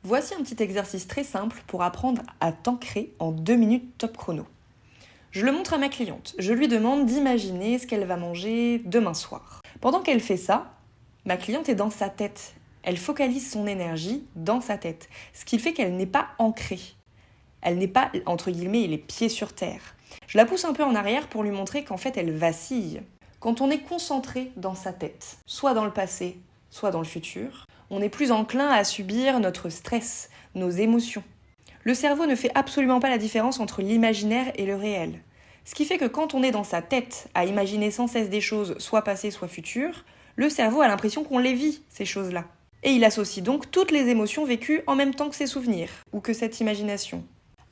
Voici un petit exercice très simple pour apprendre à t'ancrer en 2 minutes top chrono. Je le montre à ma cliente. Je lui demande d'imaginer ce qu'elle va manger demain soir. Pendant qu'elle fait ça, ma cliente est dans sa tête. Elle focalise son énergie dans sa tête, ce qui fait qu'elle n'est pas ancrée. Elle n'est pas, entre guillemets, les pieds sur terre. Je la pousse un peu en arrière pour lui montrer qu'en fait, elle vacille. Quand on est concentré dans sa tête, soit dans le passé, soit dans le futur, on est plus enclin à subir notre stress, nos émotions. Le cerveau ne fait absolument pas la différence entre l'imaginaire et le réel. Ce qui fait que quand on est dans sa tête à imaginer sans cesse des choses, soit passées, soit futures, le cerveau a l'impression qu'on les vit, ces choses-là. Et il associe donc toutes les émotions vécues en même temps que ses souvenirs, ou que cette imagination.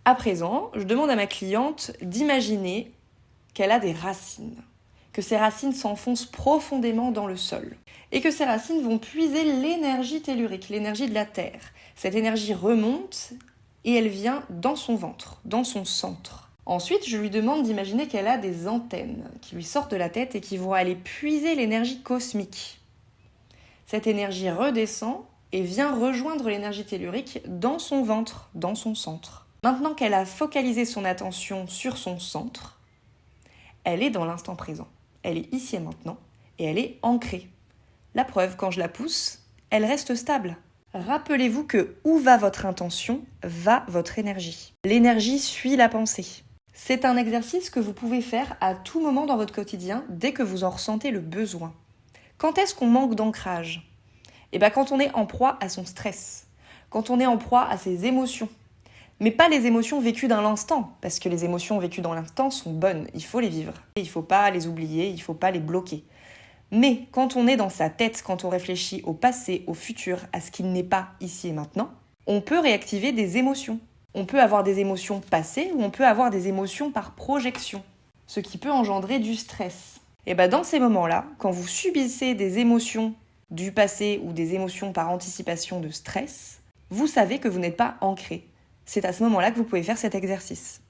À présent, je demande à ma cliente d'imaginer qu'elle a des racines, que ces racines s'enfoncent profondément dans le sol, et que ces racines vont puiser l'énergie tellurique, l'énergie de la Terre. Cette énergie remonte et elle vient dans son ventre, dans son centre. Ensuite, je lui demande d'imaginer qu'elle a des antennes qui lui sortent de la tête et qui vont aller puiser l'énergie cosmique. Cette énergie redescend et vient rejoindre l'énergie tellurique dans son ventre, dans son centre. Maintenant qu'elle a focalisé son attention sur son centre, elle est dans l'instant présent. Elle est ici et maintenant et elle est ancrée. La preuve, quand je la pousse, elle reste stable. Rappelez-vous que où va votre intention, va votre énergie. L'énergie suit la pensée. C'est un exercice que vous pouvez faire à tout moment dans votre quotidien, dès que vous en ressentez le besoin. Quand est-ce qu'on manque d'ancrage ? Quand on est en proie à son stress, quand on est en proie à ses émotions. Mais pas les émotions vécues dans l'instant, parce que les émotions vécues dans l'instant sont bonnes, il faut les vivre. Il ne faut pas les oublier, il ne faut pas les bloquer. Mais quand on est dans sa tête, quand on réfléchit au passé, au futur, à ce qui n'est pas ici et maintenant, on peut réactiver des émotions. On peut avoir des émotions passées ou on peut avoir des émotions par projection, ce qui peut engendrer du stress. Et dans ces moments-là, quand vous subissez des émotions du passé ou des émotions par anticipation de stress, vous savez que vous n'êtes pas ancré. C'est à ce moment-là que vous pouvez faire cet exercice.